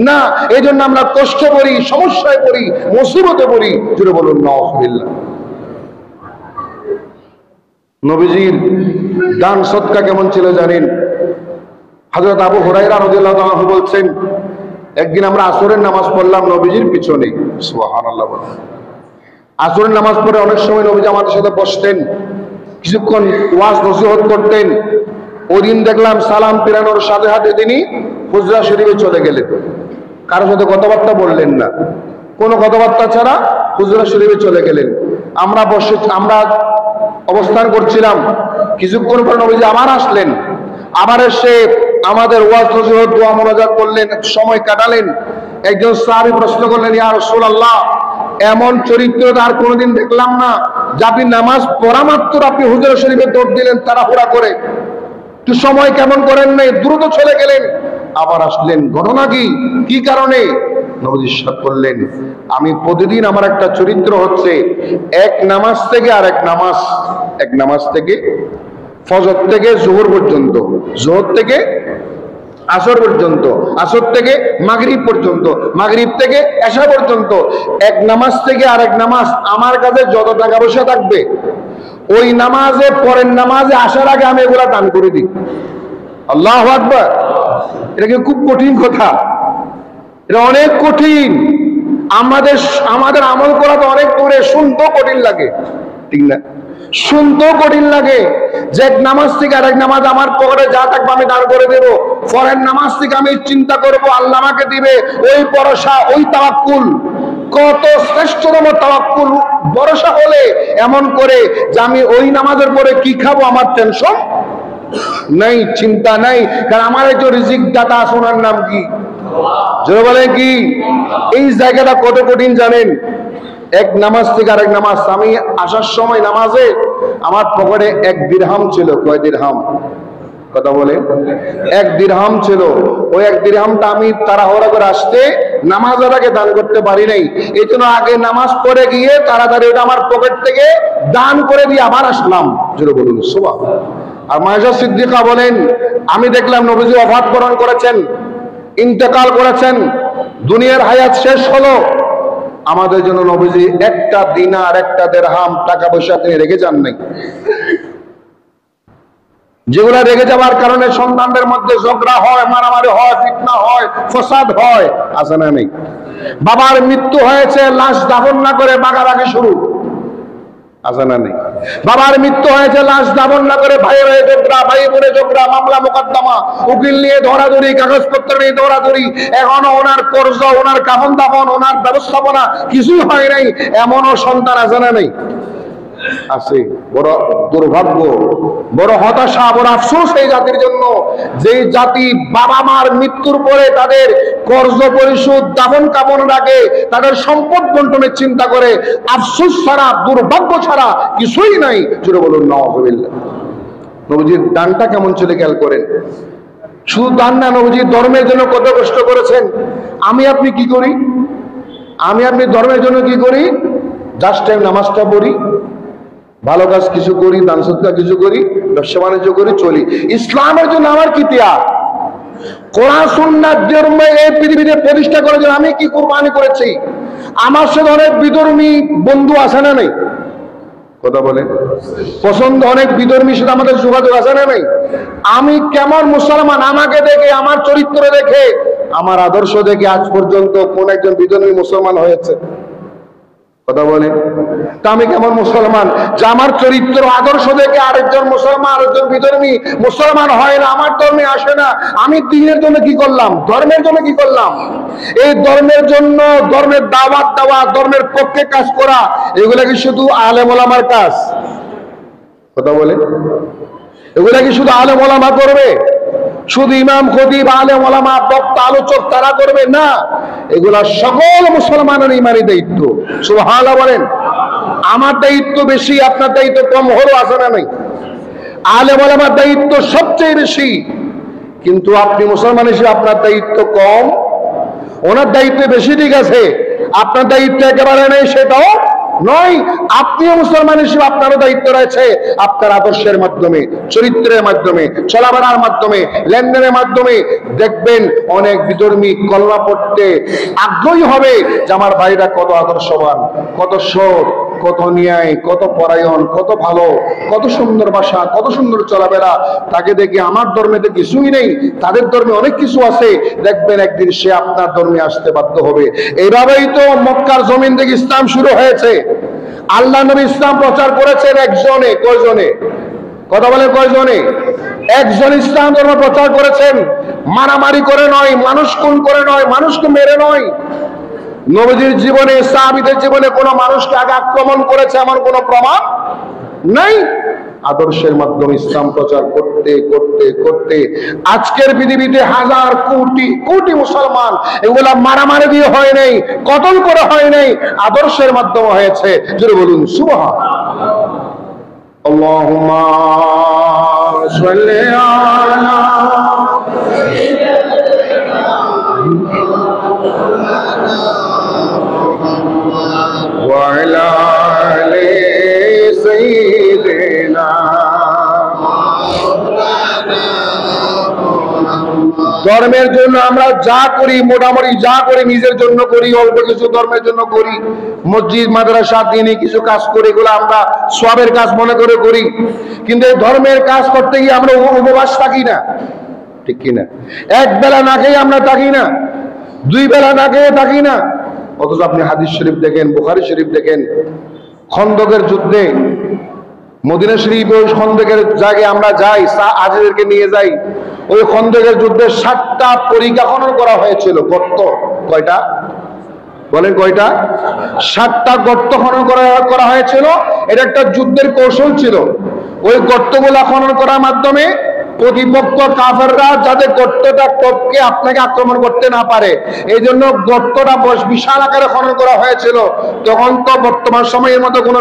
না। এই জন্য আমরা কষ্ট করি, সমস্যায় পড়ি, মুসিবতে পড়ি। জুড়ে বলুন নাউজুবিল্লাহ। নবীজির দান সদকা কেমন ছিল জানেন? হযরত আবু হুরায়রা রাদিয়াল্লাহু তাআলা বলছেন, একদিন আমরা আসরের নামাজ পড়লাম নবীজির পিছনে। সুবহানাল্লাহ। আসরের নামাজ পড়ে অনেক সময় নবীজি আমাদের সাথে বসতেন, কিছুক্ষণ ওয়াজ নসিহত করতেন। ওই দিন দেখলাম সালাম ফিরানোর সাথে সাথে তিনি হুজরা শরীফে চলে গেলেন। কারোর সাথে কথাবার্তা বললেন না, কোনো কথাবার্তা ছাড়া হুজরা শরীফে চলে গেলেন। আমরা অবস্থান করছিলাম। কিছুক্ষণ পর নবীজি আবার আসলেন। আবার এসে আমাদের ওয়াজ নসিহত দোয়া মোনাজাত করলেন, সময় কাটালেন। একজন সাহাবী প্রশ্ন করলেন, ইয়া রাসূলুল্লাহ, এমন চরিত্র আর কোনোদিন দেখলাম না যে আপনি নামাজ পড়া মাত্র আপনি হুজুর শরীফে দৌড় দিলেন তাড়াহুড়া করে, একটু সময় কেমন করেন নাই, দ্রুত চলে গেলেন, আবার আসলেন, ঘটনা কি কারণে? নবীজি সাদ করলেন, আমি প্রতিদিন আমার একটা চরিত্র হচ্ছে এক নামাজ থেকে আরেক নামাজ, এক নামাজ থেকে ফজর থেকে জোহর পর্যন্ত, জোহর থেকে আসর পর্যন্ত, আসর থেকে মাগরিব পর্যন্ত, মাগরিব থেকে এশা পর্যন্ত, এক নামাজ থেকে আরেক নামাজ আমার কাছে যত টাকা পয়সা থাকবে ওই নামাজে পরের নামাজে আসার আগে আমি এগুলা দান করে দিই। আল্লাহু আকবার। এটা কি খুব কঠিন কথা? এটা অনেক কঠিন। আমাদের আমল করা তো অনেক দূরে, শুনতেও কঠিন লাগে, ঠিক না? শুনতেও কঠিন লাগে যে এক নামাজ থেকে আরেক নামাজ আমার পকেটে যা থাকবে আমি দান করে দেবো, পরের নামাজ থেকে আমি চিন্তা করবো আল্লাহ আমাকে দিবে, ওই ভরসা, ওই তাওয়াক্কুল। কত শ্রেষ্ঠতম তাওয়াক্কুল ভরসা হলে এমন করে যে আমি ওই নামাজের পরে কি খাবো আমার টেনশন নাই, চিন্তা নাই, কারণ আমার একজন রিজিক দাতা আছে, ওনার নাম কি? জোরে বলেন কি? এই জায়গাটা কত কঠিন জানেন? এক নামাজ থেকে আরেক নামাজ। আমি আসার সময় নামাজে আমার পকেটে 1 দিরহাম ছিল। কয় দিরহাম? কথা বলেন। 1 দিরহাম ছিল। ওই 1 দিরহামটা আমি তাড়াহুড়া করে আসতে নামাজের আগে দান করতে পারি নাই, এই জন্য আগে নামাজ পড়ে গিয়ে তাড়াতাড়ি ওটা আমার পকেট থেকে দান করে দিয়ে আবার আসলাম। জোরে বলুন সুবহানাল্লাহ। আর মায়েশা সিদ্দিকা বলেন, আমি দেখলাম নবীজি ওফাত বরণ করেছেন, ইন্তেকাল করেছেন, দুনিয়ার হায়াত শেষ হলো, আমাদের জন্য নবীজি একটা দিনার, একটা দিরহাম টাকা পয়সা তিনি রেখে যান নাই, যেগুলা রেখে যাওয়ার কারণে সন্তানদের মধ্যে ঝগড়া হয়, মারামারি হয়, ফিতনা হয়, ফসাদ হয়, আছে না নেই? বাবার মৃত্যু হয়েছে, লাশ দাফন না করে বাগাবাগি শুরু, আছে না নেই? বাবার মৃত্যু হয়েছে, লাশ দাফন না করে ভাইয়ের হয়ে ঝগড়া, ভাই বোনে ঝগড়া, মামলা মোকদ্দমা, উকিল নিয়ে ধরাধরি, কাগজপত্র নিয়ে ধরাধরি, এখনো ওনার কর্জ, ওনার কাফন দাফন, ওনার ব্যবস্থাপনা কিছুই হয় নাই, এমনও সন্তান আছে না নেই? আছে। বড় দুর্ভাগ্য, বড় হতাশা, বড় আফসোস এই জাতির জন্য, যে জাতি বাবা মার মৃত্যুর পরে তাদের কর্জ পরিশোধ, দাফন কাফনের আগে তাদের সম্পদ বন্টনের চিন্তা করে, আফসোস ছাড়া, দুর্ভাগ্য ছাড়া কিছুই নাই। জোরে বলুন নাউযুবিল্লাহ। নবীজির দানটা কেমন ছিল খেয়াল করেন। শুধু দান না, নবীজি ধর্মের জন্য কত কষ্ট করেছেন। আমি আপনি কি করি? আমি আপনি ধর্মের জন্য কি করি? জাস্ট টাইম নামাজটা পড়ি, ভালো কাজ কিছু করি, দান সদকা কিছু করি, ব্যবসা বাণিজ্য করি, চলি। ইসলামের জন্য আমার কি ত্যাগ! কোরআন সুন্নাহ ধর্ম এই পৃথিবীতে প্রতিষ্ঠা করার জন্য আমি কি কুরবানি করেছি। আমার সাথে অনেক বিধর্মী বন্ধু আছে না নাই? কথা বলে পছন্দ, অনেক বিধর্মীর সাথে আমাদের যোগাযোগ আছে না নাই? আমি কেমন মুসলমান, আমাকে দেখে, আমার চরিত্র দেখে, আমার আদর্শ দেখে আজ পর্যন্ত কোন একজন বিধর্মী মুসলমান হয়েছে? কথা বলে। তা আমি কেমন মুসলমান যে আমার চরিত্র আদর্শ দেখে আরেকজন মুসলমান, আরেকজন বিধর্মী মুসলমান হয় না, আমার ধর্মে আসে না। আমি দ্বীনের জন্য কি করলাম? ধর্মের জন্য কি করলাম? এই ধর্মের জন্য, ধর্মের দাওয়াত দেওয়া, ধর্মের পক্ষে কাজ করা, এগুলা কি শুধু আলেম ওলামার কাজ? কথা বলে। এগুলা কি শুধু আলেম ওলামা করবে? শুধু ইমাম, খতিব, আলেম ওলামা, বক্তা, আলোচক তারা করবে না, এগুলা সকল মুসলমানের ইমানি দায়িত্ব। সুবহানাল্লাহ বলেন। আমার দায়িত্ব বেশি, আপনার দায়িত্ব কম হলো, আছে না নাই? আলেম ওলামার দায়িত্ব সবচেয়ে বেশি, কিন্তু আপনি মুসলমান হিসেবে আপনার দায়িত্ব কম, ওনার দায়িত্ব বেশি, ঠিক আছে, আপনার দায়িত্ব একেবারে নেই সেটাও নয়। আপনিও মুসলমান হিসেবে আপনারও দায়িত্ব রয়েছে। আপনার আদর্শের মাধ্যমে, চরিত্রের মাধ্যমে, চলাফেরার মাধ্যমে, লেনদেনের মাধ্যমে দেখবেন অনেক বিধর্মী কলমা পড়তে আগ্রহী হবে যে আমার ভাইরা কত আদর্শবান, কত সৎ, কত ন্যায়, কত পরায়ণ, কত ভালো, কত সুন্দর ভাষা, কত সুন্দর চলাফেরা। তাকে দেখে আমার ধর্মেতে কিছুই নেই, তাদের ধর্মে অনেক কিছু আছে। দেখবেন একদিন সে আপনার ধর্মে আসতে বাধ্য হবে। এইভাবেই তো মক্কার জমিন থেকে ইসলাম শুরু হয়েছে। আল্লাহ নবী ইসলাম প্রচার করেছেন একজনে। কয়জনে? কথা বলে কয়জনে? একজন ইসলাম ধর্ম প্রচার করেছেন। মারামারি করে নয়, মানুষ খুন করে নয়, মানুষকে মেরে নয়। নবীজির জীবনে, সাহাবীদের জীবনে কোনো মানুষকে আগে আক্রমণ করেছে এমন কোনো প্রমাণ নাই। আদর্শের মাধ্যমে ইসলাম প্রচার করতে করতে করতে আজকের পৃথিবীতে হাজার কোটি কোটি মুসলমান, এগুলা মারামারি দিয়ে হয় নাই, কতল করে হয় নাই, আদর্শের মাধ্যমে হয়েছে। জোরে বলুন সুবহানাল্লাহ। আল্লাহুম্মা সাল্লি আলা ওয়া আলা আলি সাইয়্যিদিনা। ধর্মের জন্য আমরা যা করি, মোটামুটি যা করি নিজের জন্য করি, অল্প কিছু ধর্মের জন্য করি। মসজিদ মাদ্রাসা দিনে কিছু কাজ করি, এগুলো আমরা সওয়াবের কাজ মনে করে করি। কিন্তু এই ধর্মের কাজ করতে গিয়ে আমরা উপবাস থাকি না, ঠিক কিনা? এক বেলা না খেয়ে আমরা থাকি না, দুই বেলা না খেয়ে থাকি না। অথচ আপনি হাদিস শরীফ দেখেন, বুখারী শরীফ দেখেন, খন্দকের যুদ্ধে মদিনা শরীফ ওই খন্দকের জায়গায় আমরা যাই, আজিদেরকে নিয়ে যাই। ওই খন্দকের যুদ্ধে 7টা পরিখা খনন করা হয়েছিল। গর্ত কয়টা বলেন? কয়টা? 7টা গর্ত খনন করা হয়েছিল। এটা একটা যুদ্ধের কৌশল ছিল। ওই গর্তগুলা খনন করার মাধ্যমে প্রতিপক্ষ কাফেররা যাতে গর্তটা টপকে আপনাকে আক্রমণ করতে না পারে, এই জন্য গর্তটা বিশাল আকারে খনন করা হয়েছিল। তখন তো বর্তমান সময়ের মতো কোনো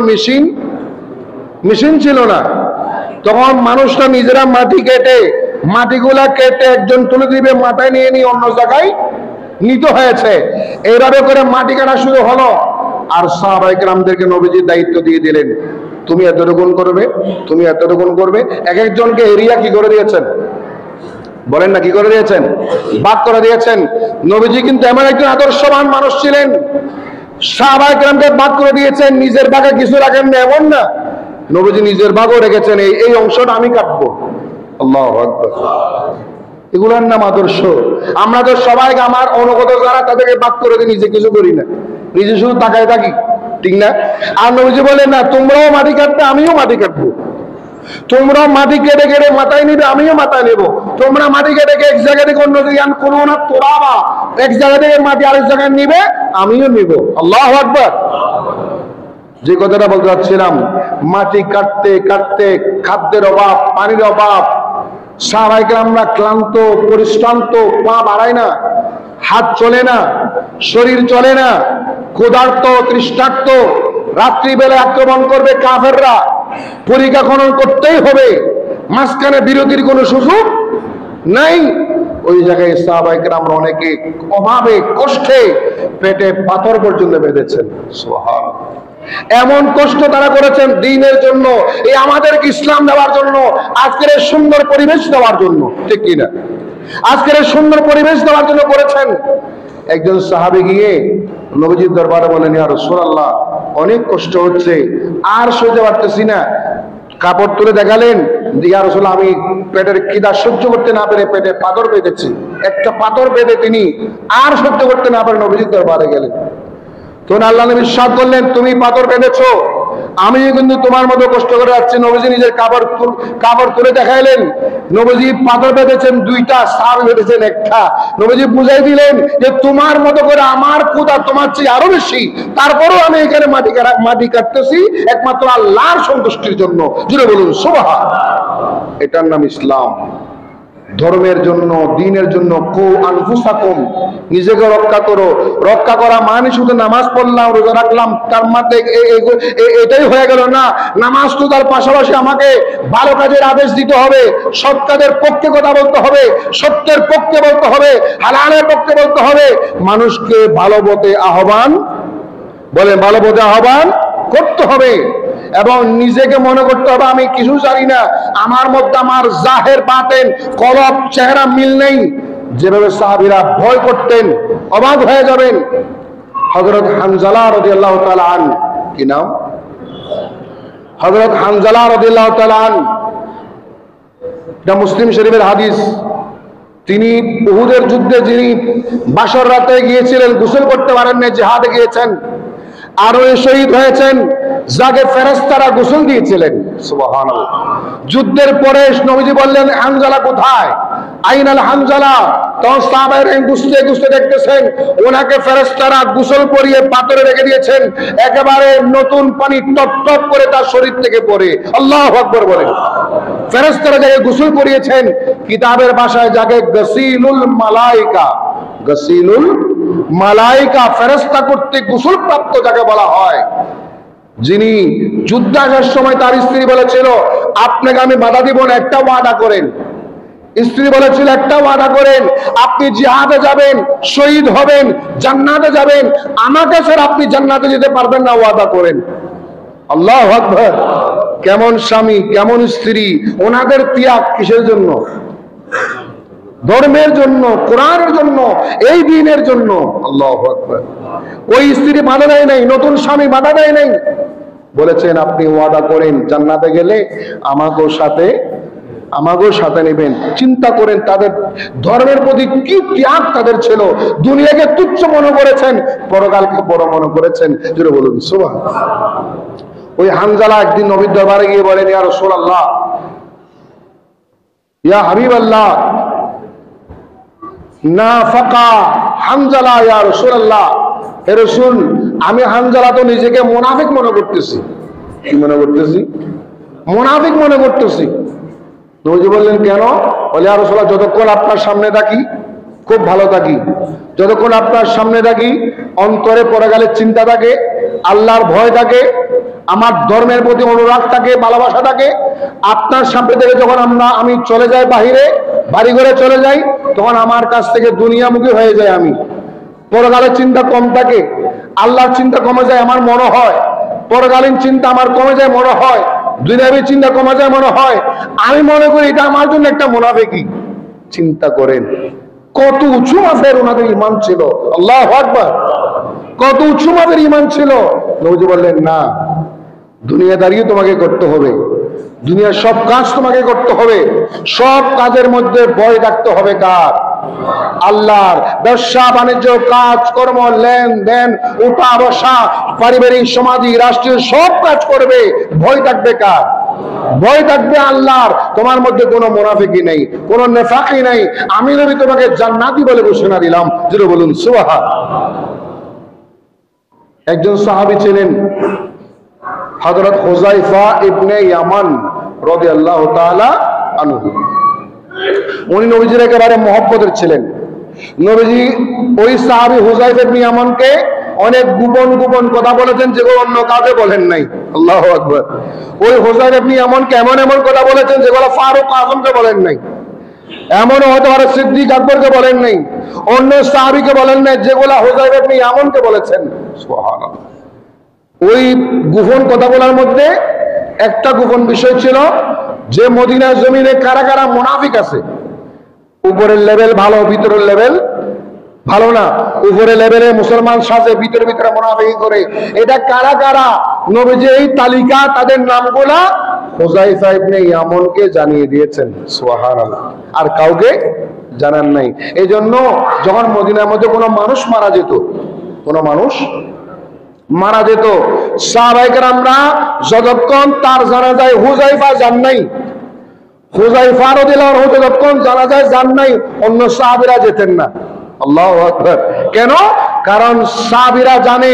মেশিন ছিল না। তখন মানুষরা নিজেরা মাটিগুলা কেটে একজন তুলে দিবে, মাথায় নিয়ে নিয়ে অন্য জায়গায় নিতে হয়েছে। এইভাবে করে মাটি কাটা শুরু হলো। আর সাহাবায়ে কেরামদেরকে নবীজি দায়িত্ব দিয়ে দিলেন, তুমি এতটুকুন করবে, তুমি এতটুকুন করবে। এক একজনকে এরিয়া কি করে দিয়েছেন বলেন না? কি করে দিয়েছেন? ভাগ করে দিয়েছেন। নবীজি কিন্তু এমন একজন আদর্শবান মানুষ ছিলেন, সাহাবায়ে কেরামকে ভাগ করে দিয়েছেন, নিজের ভাগে কিছু রাখেন না এমন না। নবীজি নিজের ভাগও রেখেছেন, এই অংশটা আমি কাটবো। আল্লাহু আকবার। এগুলোর নাম আদর্শ। আমরা তো সবাইকে আমার অনুগত যারা তাদেরকে ভাগ করে দিই, নিজে কিছু করি না, নিজে শুধু তাকায় থাকি, ঠিক না? আর নবীজি বলেন না, তোমরাও মাটি কাটবে, আমিও মাটি কাটবো। তোমরাও মাটি কেটে কেটে মাথায় নিবে, আমিও মাথায় নেবো। তোমরা মাটি কেটে এক জায়গা থেকে অন্য জায়গায় কোনো না, তোরাবা এক জায়গা থেকে মাটি আরেক জায়গায় নিবে, আমিও নিব। আল্লাহু আকবার। যে কথাটা বলতে চাচ্ছিলাম, মাটি কাটতে কাটতে খাদ্যের অভাব, পানির অভাব, সাহাবায়ে কেরামরা ক্লান্ত পরিশ্রান্ত, পা বাড়ায় না, হাত চলে না, শরীর চলে না, ক্ষুধার্ত তৃষ্ণার্ত, রাত্রিবেলা আক্রমণ করবে কাফেররা, পরিখা খনন করতেই হবে, মাঝখানে বিরতির কোনো সুযোগ নাই। ওই জায়গায় সাহাবায়ে কেরামরা অনেকে অভাবে কষ্টে পেটে পাথর পর্যন্ত বেঁধেছেন। সুবহানাল্লাহ। এমন কষ্ট তারা করেছেন দ্বীনের জন্য, এই আমাদেরকে ইসলাম দেওয়ার জন্য, আজকের এই সুন্দর পরিবেশ দেওয়ার জন্য, ঠিক কিনা? আজকের এই সুন্দর পরিবেশ দেওয়ার জন্য করেছেন। একজন সাহাবী গিয়ে নবীজির দরবারে বলেন, ইয়া রাসূলুল্লাহ, অনেক কষ্ট হচ্ছে, আর সহ্য পারতেছি না। কাপড় তুলে দেখালেন, ইয়া রাসূলুল্লাহ, আমি পেটের খিদা সহ্য করতে না পেরে পেটে পাথর বেঁধেছি। একটা পাথর বেঁধে তিনি আর সহ্য করতে না পারে নবীজির দরবারে গেলেন। তখন আল্লাহ নবী ইরশাদ করলেন, তুমি পাথর বেঁধেছো, আমি কিন্তু তোমার মতো কষ্ট করে যাচ্ছি। নবীজি নিজের কাপড় তুলে দেখাইলেন, নবীজি পাথর বেঁধেছেন 2টা, সাহাবী বেঁধেছেন 1টা। নবীজি বুঝাই দিলেন যে তোমার মতো করে আমার ক্ষুধা তোমার চেয়ে আরো বেশি, তারপরেও আমি এখানে মাটি কাটতেছি একমাত্র আল্লাহর সন্তুষ্টির জন্য। জুড়ে বলুন সুবহানাল্লাহ। এটার নাম ইসলাম। ধর্মের জন্য, দ্বীনের জন্য কু আনফুসাকুম, নিজেকে রক্ষা করো। রক্ষা করা মানে শুধু নামাজ পড়লাম, রোজা রাখলাম, তার মধ্যে এটাই হয়ে গেল না। নামাজ তো তার পাশাপাশি আমাকে ভালো কাজের আদেশ দিতে হবে, সৎ কাজের পক্ষে কথা বলতে হবে, সত্যের পক্ষে বলতে হবে, হালালের পক্ষে বলতে হবে। মানুষকে ভালো পথে আহ্বান, বলেন ভালো পথে আহ্বান করতে হবে। এবং নিজেকে মনে করতে হবে আমি কিছু জানি না, আমার মধ্যে আমার জাহের বাতেন কলব চেহারা মিল নেই। যেভাবে সাহাবীরা ভয় করতেন, অবাক হয়ে যাবেন। হযরত হানজালা রাদিয়াল্লাহু তাআলা আন, কি নাম? হযরত হানজালা রাদিয়াল্লাহু তাআলা আন, এটা মুসলিম শরীফের হাদিস। তিনি উহুদের যুদ্ধে যিনি বাসর রাতে গিয়েছিলেন, গোসল করতে পারেন না, জিহাদে গিয়েছেন, আরো শহীদ হয়েছেন, যাকে ফেরেশতারা গোসল দিয়েছিলেন। সুবহানাল্লাহ। যুদ্ধের পরে নবীজি বললেন, হানজালা কোথায়? আইনাল হানজালা। তখন সাহাবায়ে গুছতে গুছতে দেখতেছেন ওনাকে ফেরেশতারা গোসল করিয়ে পাথরে রেখে দিয়েছেন, একেবারে নতুন পানি টপ টপ করে তার শরীর থেকে পড়ে। আল্লাহু আকবার বলেন। ফেরেশতারা যাকে গোসল করিয়েছেন, কিতাবের ভাষায় যাকে গসিলুল মালাইকা, গসিলুল মালাইকা ফেরেশতা কর্তৃক গোসল প্রাপ্ত যাকে বলা হয়, যিনি যুদ্ধাসার সময় তার স্ত্রী বলেছিল আপনাকে আমি বাধা দিব না, একটা ওয়াদা করেন। স্ত্রী বলেছিল একটা ওয়াদা করেন, আপনি জিহাদে যাবেন, শহীদ হবেন, জান্নাতে যাবেন, আমাকে স্যার আপনি জান্নাতে যেতে পারবেন না, ওয়াদা করেন। আল্লাহু আকবার। কেমন স্বামী, কেমন স্ত্রী, ওনাদের ত্যাগ কিসের জন্য? ধর্মের জন্য, কোরআনের জন্য, এই দ্বীনের জন্য। আল্লাহু আকবার। ওই স্ত্রী বাধা দেয় নাই, নতুন স্বামী বাধা দেয় নাই, বলেছেন আপনি ওয়াদা করেন জান্নাতে গেলে আমাকেও সাথে নেবেন। চিন্তা করেন তাদের ধর্মের প্রতি কি ত্যাগ তাদের ছিল। দুনিয়াকে তুচ্ছ মনে করেছেন, পরকালকে বড় মনে করেছেন। জোরে বলুন সুবহানাল্লাহ। ওই হানজালা একদিন নবীর দরবারে গিয়ে বলেন ইয়া রাসূলুল্লাহ, ইয়া হাবিবাল্লাহ, নাফাকা হানজালা ইয়া রাসূলুল্লাহ, হে রাসূল আমি হানজালা তো নিজেকে মুনাফিক মনে করতেছি। কি মনে করতেছি? মুনাফিক মনে করতেছি। নবীজি বললেন কেন? বলে ইয়া রাসূলুল্লাহ যতক্ষণ আপনার সামনে থাকি খুব ভালো থাকি, যতক্ষণ আপনার সামনে থাকি অন্তরে পরকালের চিন্তা থাকে, আল্লাহর ভয় থাকে, আমার ধর্মের প্রতি অনুরাগ থাকে, ভালোবাসা থাকে। আপনার সামনে থেকে যখন আমি চলে যাই বাহিরে, বাড়ি ঘরে চলে যাই, তখন আমার কাছ থেকে দুনিয়ামুখী হয়ে যায়। আমি পরকালের চিন্তা কম থাকে, আল্লাহর চিন্তা কমে যায় আমার মনে হয়, পরকালীন চিন্তা আমার কমে যায় মনে হয়, দুনিয়াবী চিন্তা কমে যায় মনে হয়। আমি মনে করি এটা আমার জন্য একটা মুনাফিকি। চিন্তা করেন কত উঁচু মাপের ওনাদের ঈমান ছিল। আল্লাহু আকবার। কত উঁচু মাপের ঈমান ছিল। নবীজি বললেন না, দুনিয়াদারিও তোমাকে করতে হবে, দুনিয়ার সব কাজ তোমাকে করতে হবে, সব কাজের মধ্যে ভয় রাখতে হবে কার? আল্লাহর। ব্যবসা বাণিজ্য, কাজ কর্ম, লেনদেন, উঠা বসা, পারিবারিক, সামাজিক, রাষ্ট্রীয় সব কাজ করবে, ভয় থাকবে কার? ভয় থাকবে আল্লাহর। তোমার মধ্যে কোনো মুনাফিকি নেই, কোনো নেফাকি নেই। আমি নবী তোমাকে জান্নাতি বলে ঘোষণা দিলাম। যেটা বলুন সুবহানাল্লাহ। একজন সাহাবী ছিলেন হযরত হুযায়ফা ইবনে ইয়ামান রাদিয়াল্লাহু তাআলা আনহু। উনি নবীজির একেবারে মহব্বতের ছিলেন। নবীজি ওই সাহাবী হুযায়ফা ইবনে ইয়ামানকে অনেক গোপন গোপন কথা বলেছেন যেগুলো অন্য কাউকে বলেন নাই। আল্লাহু আকবার। ওই হুযায়ফা ইবনে ইয়ামানকে এমন এমন কথা বলেছেন যেগুলো ফারুক আযমকে বলেন নাই, এমন হতে পারে সিদ্দিক আকবরকে বলেন নাই, অন্য সাহাবীকে বলেন নাই, যেগুলো হুযায়ফা ইবনে ইয়ামানকে বলেছেন। সুবহানাল্লাহ। ওই গোপন কথা বলার মধ্যে একটা গোপন বিষয় ছিল যে মদিনার জমিনে কারা কারা মুনাফিক আছে। উপরের লেভেল ভালো, ভিতরের লেভেল ভালো না। উপরের লেভেলে মুসলমান সাজে, ভিতরে ভিতরে মুনাফিকি করে। এটা কারা কারা? নবীজি এই তালিকা, তাদের নামগুলা হুযায়ফা ইবনে ইয়ামানকে জানিয়ে দিয়েছেন। সুবহানাল্লাহ। আর কাউকে জানান নাই। এই জন্য যখন মদিনার মধ্যে কোনো মানুষ মারা যেত, কোনো মানুষ মারা যেত, সাহাবায়ে কেরামরা যতক্ষণ তার জানাজায় হুযায়ফা যান নাই, হুযায়ফা রাদিয়াল্লাহু আনহু যতক্ষণ জানাজায় যান নাই, অন্য সাহাবীরা যেতেন না। আল্লাহু আকবার। কেন? কারণ সাহাবীরা জানে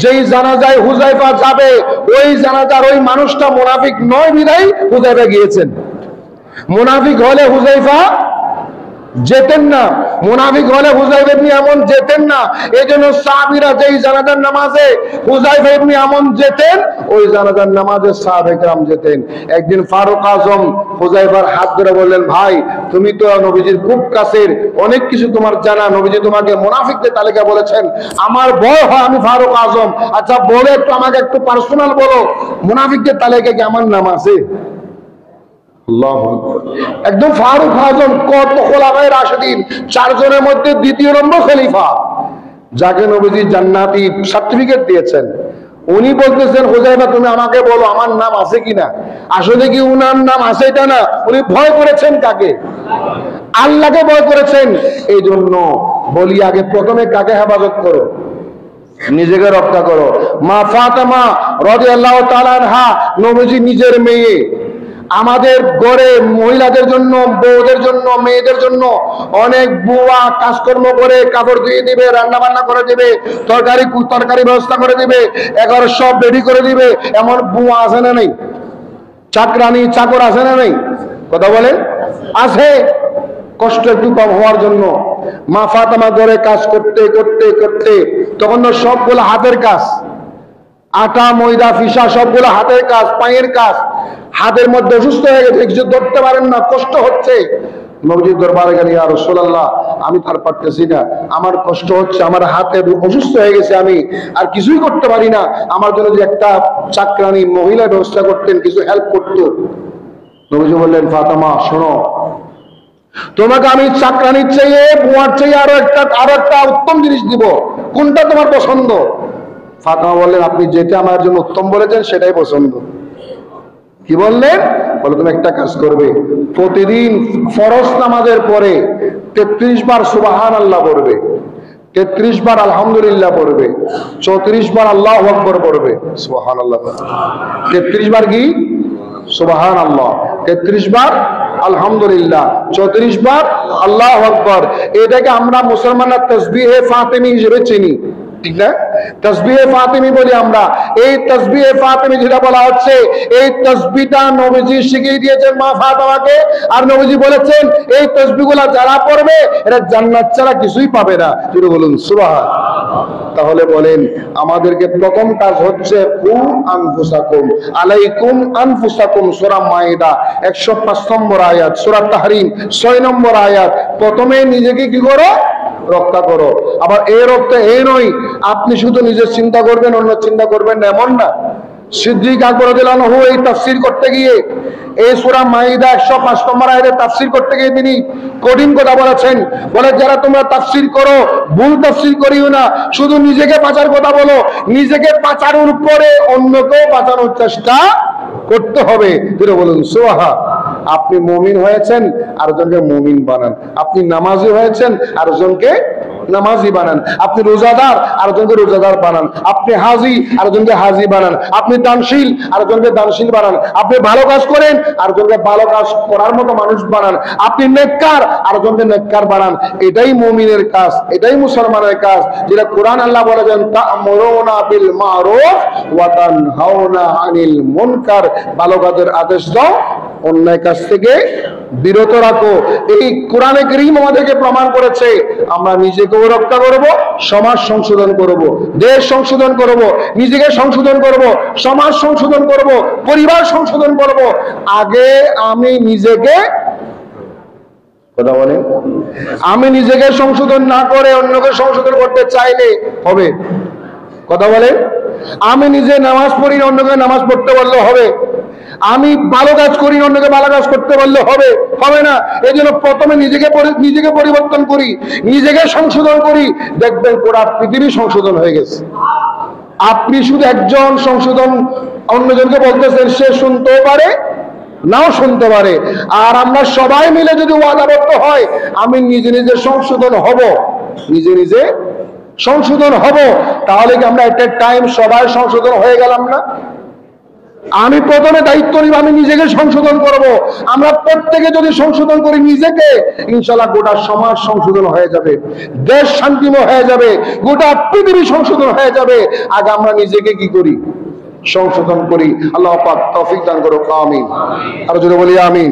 যেই জানাজায় হুযায়ফা যাবে, ওই জানাজার ওই মানুষটা মুনাফিক নয় বিধায় হুযায়ফা গিয়েছেন। মুনাফিক হলে হুযায়ফা যেতেন না, মুনাফিক হলে হুযায়ফা ইবনে ইয়ামান যেতেন না। এজন্য সাহাবীরা যেই জানাজার নামাজে হুযায়ফা ইবনে ইয়ামান যেতেন, ওই জানাজার নামাজে সাহাবায়ে কেরাম যেতেন। একদিন ফারুক আযম হুযায়ফার হাত ধরে বললেন, ভাই তুমি তো নবীজির খুব কাছের, অনেক কিছু তোমার জানা, নবীজি তোমাকে মুনাফিকদের তালিকা বলেছেন। আমার ভয় হয়, আমি ফারুক আযম, আচ্ছা বলে একটু আমাকে একটু পার্সোনাল বলো, মুনাফিকদের তালিকায় কি আমার নাম আছে? আল্লাহু আকবার। একদম ফারুক আযম, কত খোলাফায়ে রাশিদিন, চারজনের মধ্যে দ্বিতীয় নম্বর খলিফা, যাকে নবীজি জান্নাতি সার্টিফিকেট দিয়েছেন। উনি বলতেছেন হুযায়ফা তুমি আমাকে বলো আমার নাম আছে কিনা। আসলে কি উনার নাম আছে এটা না, উনি ভয় করেছেন কাকে? আল্লাহকে ভয় করেছেন। এই জন্য বলি আগে প্রথমে কাকে হেফাজত করো? নিজেকে রক্ষা করো। মা ফাতেমা রাদিয়াল্লাহু তাআলা আনহা নবীজি নিজের মেয়ে, আমাদের ঘরে মহিলাদের জন্য, বউদের জন্য, মেয়েদের জন্য অনেক বুয়া কাজকর্ম করে, কাপড় ধুয়ে দিবে, রান্না বান্না করে দিবে, তরকারি ব্যবস্থা করে দিবে, এগারো সব রেডি করে দিবে। এমন বুয়া আছে না নেই? চাকরানি চাকর আছে না নেই? কথা বলেন, আছে। কষ্ট একটু কম হওয়ার জন্য মা ফাতেমা ঘরে কাজ করতে করতে করতে, তখন তো সবগুলো হাতের কাজ, আটা ময়দা ফিসা সবগুলো হাতের কাজ, পায়ের কাজ। হাতের মধ্যে অসুস্থ হয়ে গেছে, কিছু ধরতে পারেন না, কষ্ট হচ্ছে। নবীজির দরবারে গেলে, ইয়া রাসূলুল্লাহ, আমি তার পারতেছি না, আমার কষ্ট হচ্ছে, আমার হাতে অসুস্থ হয়ে গেছে, আমি আর কিছুই করতে পারি না, আমার জন্য যে একটা চাকরানি মহিলা ব্যবস্থা করতেন, কিছু হেল্প করতো। নবীজি বললেন, ফাতেমা শোনো, তোমাকে আমি চাকরানির চেয়ে, বুয়ার চেয়ে আরো একটা উত্তম জিনিস দিব, কোনটা তোমার পছন্দ? ফাতেমা বললেন, আপনি যেটা আমার জন্য উত্তম বলেছেন সেটাই পছন্দ। কি বললেন? বলে, তুমি একটা কাজ করবে, প্রতিদিন ফরজ নামাজের পরে 33 বার সুবহানাল্লাহ পড়বে, 33 বার আলহামদুলিল্লাহ পড়বে, 34 বার আল্লাহু আকবার পড়বে। সুবহানাল্লাহ। 33 বার কি? সুবহানাল্লাহ, 33 বার আলহামদুলিল্লাহ, 34 বার আল্লাহু আকবার। এটাকে আমরা মুসলমানরা তাসবিহে ফাতিমি হিসেবে চিনি, ঠিক না? তাসবিহে ফাতিমি বলি আমরা। এই তাসবিহে ফাতিমি যেটা বলা হচ্ছে, এই তাসবিহটা নবীজি শিখিয়ে দিয়েছেন মা ফাতেমাকে, আর নবীজি বলেছেন এই তাসবিহগুলো যারা পড়বে এরা জান্নাত ছাড়া কিছুই পাবে না। যদি বলুন সুবহানাল্লাহ। তাহলে বলেন, আমাদেরকে প্রথম কাজ হচ্ছে কু আনফুসাকুম, আলাইকুম আনফুসাকুম, সূরা মাইদা 105 নম্বর আয়াত, সূরা তাহরিম 6 নম্বর আয়াত। প্রথমে নিজেকে কি করো? রক্ষা করো। আবার এর অর্থ এই নয় আপনি শুধু নিজের চিন্তা করবেন, অন্য চিন্তা করবেন না, এমন না। সিদ্দিক আকবর রাদিয়াল্লাহু আনহু এই তাফসীর করতে গিয়ে, এই সূরা মাইদা 105 নম্বর আয়াতের তাফসীর করতে গিয়ে তিনি কঠিন কথা বলেছেন। বলে, যারা তোমরা তাফসীর করো, ভুল তাফসীর করিও না, শুধু নিজেকে বাঁচার কথা বলো, নিজেকে বাঁচানোর পরে অন্যকেও বাঁচানোর চেষ্টা করতে হবে। যেটা বলুন সুবহানাল্লাহ। আপনি মুমিন হয়েছেন, আরেকজনকে মুমিন বানান। আপনি নামাজি হয়েছেন, আরেকজনকে নামাজি বানান। আপনি রোজাদার, আরেকজনকে রোজাদার বানান। আপনি হাজি, আরেকজনকে হাজি বানান। আপনি দানশীল, আরেকজনকে দানশীল বানান। আপনি ভালো কাজ করেন, আরেকজনকে ভালো কাজ করার মতো মানুষ বানান। আপনি নেককার, আরেকজনকে নেককার বানান। এটাই মুমিনের কাজ, এটাই মুসলমানের কাজ, যেটা কোরআন আল্লাহ বলেছেন, তা'মুরুনা বিল মারুফ ওয়া তানহাউনা আনিল মুনকার। ভালো কাজের আদেশ দাও, অন্যায় কাজ থেকে বিরত রাখো। এই কোরআনে কারীম আমাদেরকে প্রমাণ করেছে আমরা নিজেকেও রক্ষা করব, সমাজ সংশোধন করব, দেশ সংশোধন করব, নিজেকে সংশোধন করব, সমাজ সংশোধন করব, পরিবার সংশোধন করব। আগে আমি নিজেকে, কথা বলেন, আমি নিজেকে সংশোধন না করে অন্যকে সংশোধন করতে চাইলে হবে? কথা বলেন। আমি নিজে নামাজ পড়ি, অন্যকে নামাজ পড়তে বললে হবে? আমি ভালো কাজ করি, অন্যকে ভালো কাজ করতে বললে হবে? হবে না। এই জন্য প্রথমে নিজেকে পরিবর্তন করি, নিজেকে সংশোধন করি, দেখবেন পুরা পৃথিবী সংশোধন হয়ে গেছে। আপনি শুধু একজন সংশোধন অন্যজনকে বলতেছেন, সে শুনতেও পারে, নাও শুনতে পারে। আর আমরা সবাই মিলে যদি ওয়াদাবদ্ধ হয়, আমি নিজে নিজে সংশোধন হব, নিজে নিজে সংশোধন হব, তাহলে কি আমরা একটা টাইম সবাই সংশোধন হয়ে গেলাম না? আমি প্রথমে দায়িত্ব নিব, আমি নিজেকে সংশোধন করব। আমরা প্রত্যেকে যদি সংশোধন করি নিজেকে, ইনশাআল্লাহ গোটা সমাজ সংশোধন হয়ে যাবে, দেশ শান্তিময় হয়ে যাবে, গোটা পৃথিবী সংশোধন হয়ে যাবে। আগে আমরা নিজেকে কি করি? সংশোধন করি। আল্লাহ পাক তৌফিক দান করুক। আমিন। আর যদি বলি আমিন।